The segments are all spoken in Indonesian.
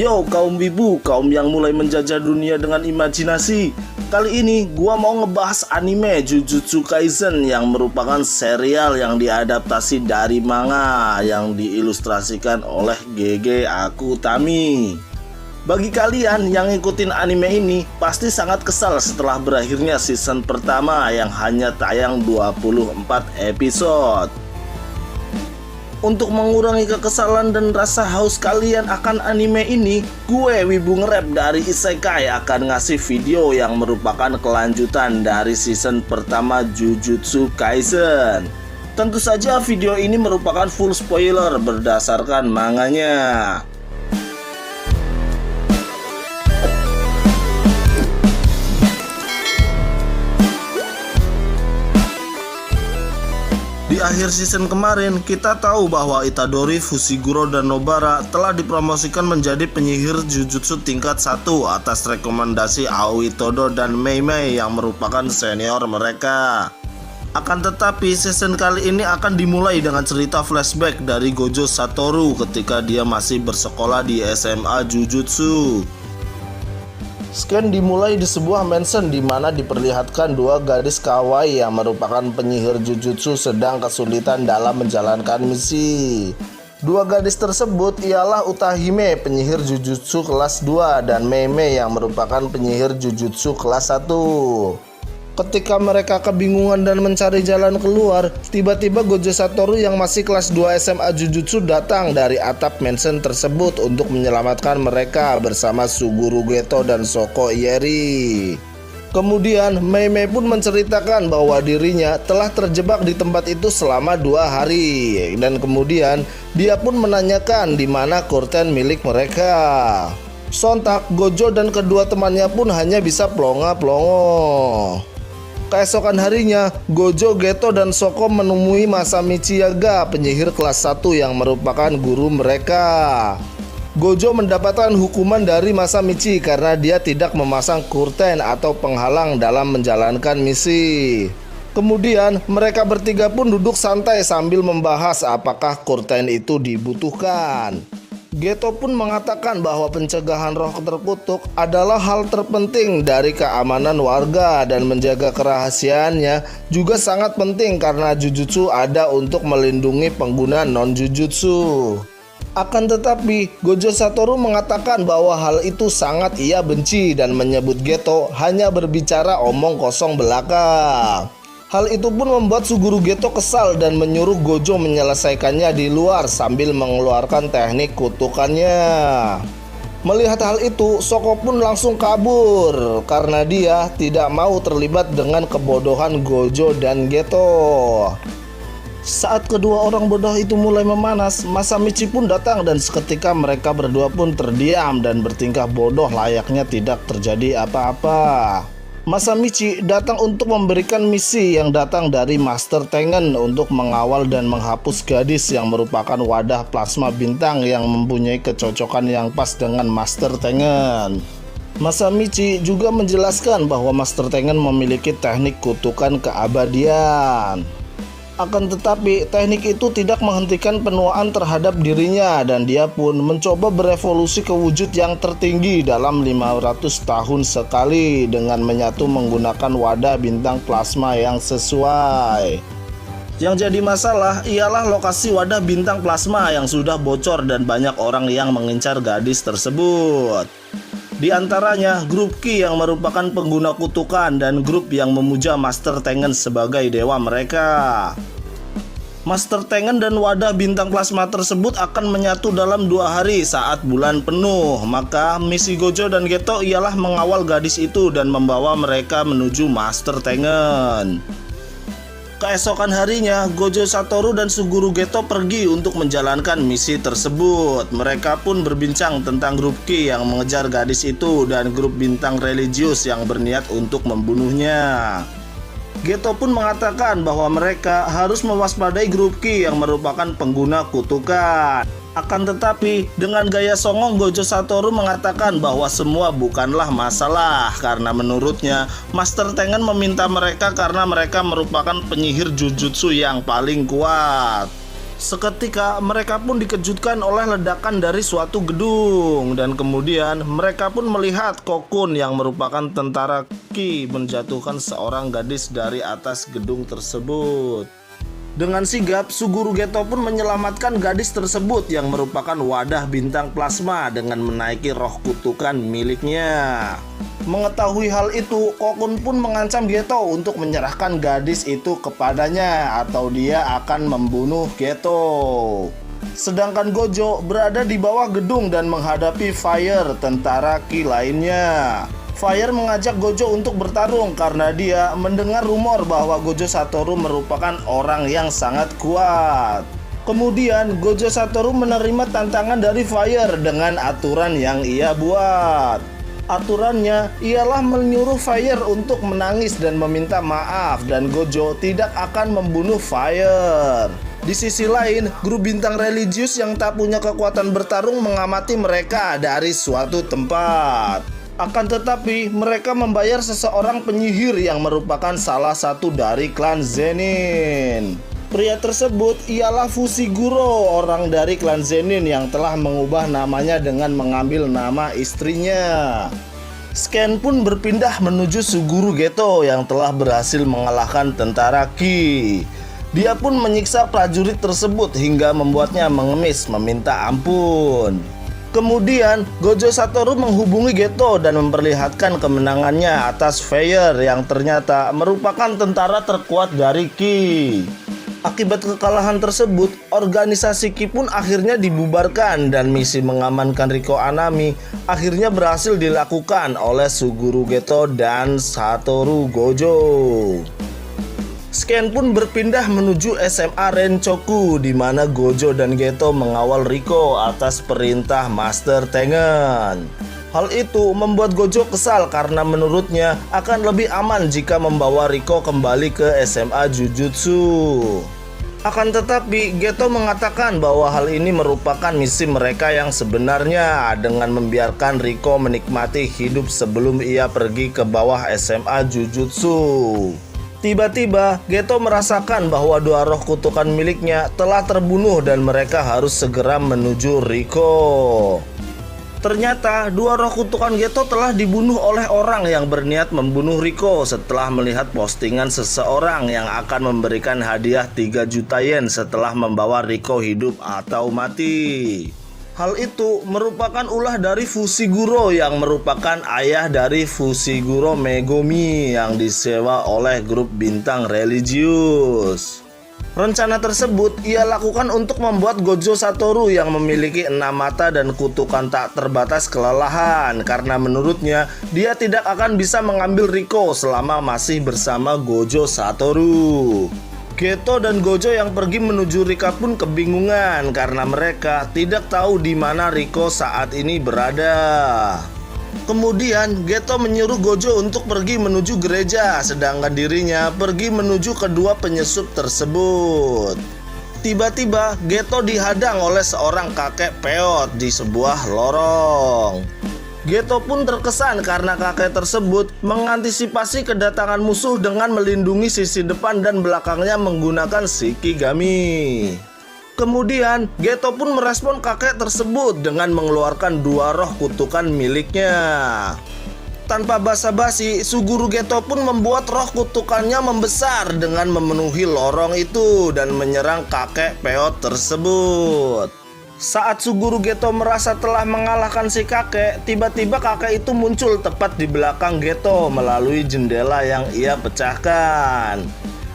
Yo kaum wibu, kaum yang mulai menjajah dunia dengan imajinasi. Kali ini gua mau ngebahas anime Jujutsu Kaisen yang merupakan serial yang diadaptasi dari manga yang diilustrasikan oleh GG Akutami. Bagi kalian yang ngikutin anime ini pasti sangat kesal setelah berakhirnya season pertama yang hanya tayang 24 episode. Untuk mengurangi kekesalan dan rasa haus kalian akan anime ini, gue Wibu Nge-Rap dari Isekai akan ngasih video yang merupakan kelanjutan dari season pertama Jujutsu Kaisen. Tentu saja video ini merupakan full spoiler berdasarkan manganya. Di akhir season kemarin, kita tahu bahwa Itadori, Fushiguro, dan Nobara telah dipromosikan menjadi penyihir Jujutsu tingkat 1 atas rekomendasi Aoi Todo dan Mei Mei yang merupakan senior mereka. Akan tetapi, season kali ini akan dimulai dengan cerita flashback dari Gojo Satoru ketika dia masih bersekolah di SMA Jujutsu. Scan dimulai di sebuah mansion di mana diperlihatkan dua gadis kawaii yang merupakan penyihir Jujutsu sedang kesulitan dalam menjalankan misi. Dua gadis tersebut ialah Utahime, penyihir Jujutsu kelas 2, dan Mei Mei yang merupakan penyihir Jujutsu kelas 1. Ketika mereka kebingungan dan mencari jalan keluar, tiba-tiba Gojo Satoru yang masih kelas 2 SMA Jujutsu datang dari atap mansion tersebut untuk menyelamatkan mereka bersama Suguru Geto dan Shoko Ieri. Kemudian Mei Mei pun menceritakan bahwa dirinya telah terjebak di tempat itu selama 2 hari, dan kemudian dia pun menanyakan di mana kurten milik mereka. Sontak Gojo dan kedua temannya pun hanya bisa plonga-plongo. Keesokan harinya, Gojo, Geto, dan Shoko menemui Masamichi Yaga, penyihir kelas 1 yang merupakan guru mereka. Gojo mendapatkan hukuman dari Masamichi karena dia tidak memasang kurten atau penghalang dalam menjalankan misi. Kemudian mereka bertiga pun duduk santai sambil membahas apakah kurten itu dibutuhkan. Geto pun mengatakan bahwa pencegahan roh terkutuk adalah hal terpenting dari keamanan warga dan menjaga kerahasiaannya juga sangat penting karena Jujutsu ada untuk melindungi pengguna non-Jujutsu. Akan tetapi, Gojo Satoru mengatakan bahwa hal itu sangat ia benci dan menyebut Geto hanya berbicara omong kosong belaka. Hal itu pun membuat Suguru Geto kesal dan menyuruh Gojo menyelesaikannya di luar sambil mengeluarkan teknik kutukannya. Melihat hal itu, Shoko pun langsung kabur karena dia tidak mau terlibat dengan kebodohan Gojo dan Geto. Saat kedua orang bodoh itu mulai memanas, Masamichi pun datang dan seketika mereka berdua pun terdiam dan bertingkah bodoh layaknya tidak terjadi apa-apa. Masamichi datang untuk memberikan misi yang datang dari Master Tengen untuk mengawal dan menghapus gadis yang merupakan wadah plasma bintang yang mempunyai kecocokan yang pas dengan Master Tengen. Masamichi juga menjelaskan bahwa Master Tengen memiliki teknik kutukan keabadian. Akan tetapi teknik itu tidak menghentikan penuaan terhadap dirinya dan dia pun mencoba berevolusi ke wujud yang tertinggi dalam 500 tahun sekali dengan menyatu menggunakan wadah bintang plasma yang sesuai. Yang jadi masalah ialah lokasi wadah bintang plasma yang sudah bocor dan banyak orang yang mengincar gadis tersebut. Di antaranya grup Ki yang merupakan pengguna kutukan dan grup yang memuja Master Tengen sebagai dewa mereka. Master Tengen dan wadah bintang plasma tersebut akan menyatu dalam 2 hari saat bulan penuh. Maka misi Gojo dan Geto ialah mengawal gadis itu dan membawa mereka menuju Master Tengen. Keesokan harinya, Gojo Satoru dan Suguru Geto pergi untuk menjalankan misi tersebut. Mereka pun berbincang tentang grup Ki yang mengejar gadis itu dan grup bintang religius yang berniat untuk membunuhnya. Geto pun mengatakan bahwa mereka harus mewaspadai grup Ki yang merupakan pengguna kutukan. Akan tetapi, dengan gaya songong Gojo Satoru mengatakan bahwa semua bukanlah masalah karena menurutnya Master Tengen meminta mereka karena mereka merupakan penyihir Jujutsu yang paling kuat. Seketika mereka pun dikejutkan oleh ledakan dari suatu gedung, dan kemudian mereka pun melihat Kokun yang merupakan tentara Ki menjatuhkan seorang gadis dari atas gedung tersebut. Dengan sigap, Suguru Geto pun menyelamatkan gadis tersebut yang merupakan wadah bintang plasma dengan menaiki roh kutukan miliknya. Mengetahui hal itu, Kokun pun mengancam Geto untuk menyerahkan gadis itu kepadanya atau dia akan membunuh Geto. Sedangkan Gojo berada di bawah gedung dan menghadapi Fire, tentara Ki lainnya. Fire mengajak Gojo untuk bertarung karena dia mendengar rumor bahwa Gojo Satoru merupakan orang yang sangat kuat. Kemudian Gojo Satoru menerima tantangan dari Fire dengan aturan yang ia buat. Aturannya ialah menyuruh Fire untuk menangis dan meminta maaf, dan Gojo tidak akan membunuh Fire. Di sisi lain, grup bintang religius yang tak punya kekuatan bertarung mengamati mereka dari suatu tempat. Akan tetapi, mereka membayar seseorang penyihir yang merupakan salah satu dari klan Zenin. Pria tersebut ialah Fushiguro, orang dari klan Zenin yang telah mengubah namanya dengan mengambil nama istrinya. Scan pun berpindah menuju Suguru Geto yang telah berhasil mengalahkan tentara Ki. Dia pun menyiksa prajurit tersebut hingga membuatnya mengemis meminta ampun. Kemudian Gojo Satoru menghubungi Geto dan memperlihatkan kemenangannya atas Fire yang ternyata merupakan tentara terkuat dari Ki. Akibat kekalahan tersebut, organisasi Ki pun akhirnya dibubarkan dan misi mengamankan Riko Anami akhirnya berhasil dilakukan oleh Suguru Geto dan Satoru Gojo. Scan pun berpindah menuju SMA Renchoku di mana Gojo dan Geto mengawal Riko atas perintah Master Tengen. Hal itu membuat Gojo kesal karena menurutnya akan lebih aman jika membawa Riko kembali ke SMA Jujutsu. Akan tetapi Geto mengatakan bahwa hal ini merupakan misi mereka yang sebenarnya dengan membiarkan Riko menikmati hidup sebelum ia pergi ke bawah SMA Jujutsu. Tiba-tiba Geto merasakan bahwa dua roh kutukan miliknya telah terbunuh dan mereka harus segera menuju Riko. Ternyata dua roh kutukan Geto telah dibunuh oleh orang yang berniat membunuh Riko setelah melihat postingan seseorang yang akan memberikan hadiah 3 juta yen setelah membawa Riko hidup atau mati. Hal itu merupakan ulah dari Fushiguro yang merupakan ayah dari Fushiguro Megumi yang disewa oleh grup bintang religius. Rencana tersebut ia lakukan untuk membuat Gojo Satoru yang memiliki 6 mata dan kutukan tak terbatas kelelahan karena menurutnya dia tidak akan bisa mengambil Riko selama masih bersama Gojo Satoru. Geto dan Gojo yang pergi menuju Rika pun kebingungan karena mereka tidak tahu di mana Riko saat ini berada. Kemudian Geto menyuruh Gojo untuk pergi menuju gereja, sedangkan dirinya pergi menuju kedua penyesup tersebut. Tiba-tiba Geto dihadang oleh seorang kakek peot di sebuah lorong. Geto pun terkesan karena kakek tersebut mengantisipasi kedatangan musuh dengan melindungi sisi depan dan belakangnya menggunakan Shikigami. Kemudian Geto pun merespon kakek tersebut dengan mengeluarkan dua roh kutukan miliknya. Tanpa basa-basi, Suguru Geto pun membuat roh kutukannya membesar dengan memenuhi lorong itu dan menyerang kakek peot tersebut. Saat Suguru Geto merasa telah mengalahkan si kakek, tiba-tiba kakek itu muncul tepat di belakang Geto melalui jendela yang ia pecahkan.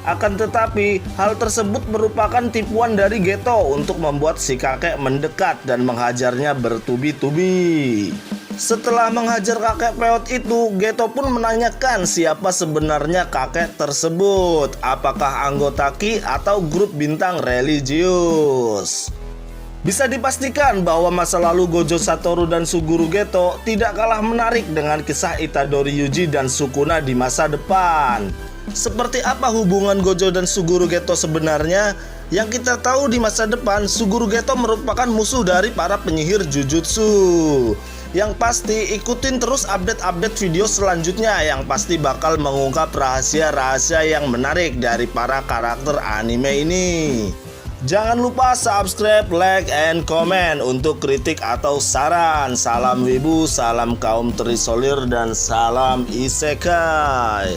Akan tetapi, hal tersebut merupakan tipuan dari Geto untuk membuat si kakek mendekat dan menghajarnya bertubi-tubi. Setelah menghajar kakek peot itu, Geto pun menanyakan siapa sebenarnya kakek tersebut, apakah anggota Ki atau grup bintang religius. Bisa dipastikan bahwa masa lalu Gojo Satoru dan Suguru Geto tidak kalah menarik dengan kisah Itadori Yuji dan Sukuna di masa depan. Seperti apa hubungan Gojo dan Suguru Geto sebenarnya? Yang kita tahu di masa depan, Suguru Geto merupakan musuh dari para penyihir Jujutsu. Yang pasti ikutin terus update-update video selanjutnya yang pasti bakal mengungkap rahasia-rahasia yang menarik dari para karakter anime ini. Jangan lupa subscribe, like, and comment untuk kritik atau saran. Salam wibu, salam kaum terisolir, dan salam isekai.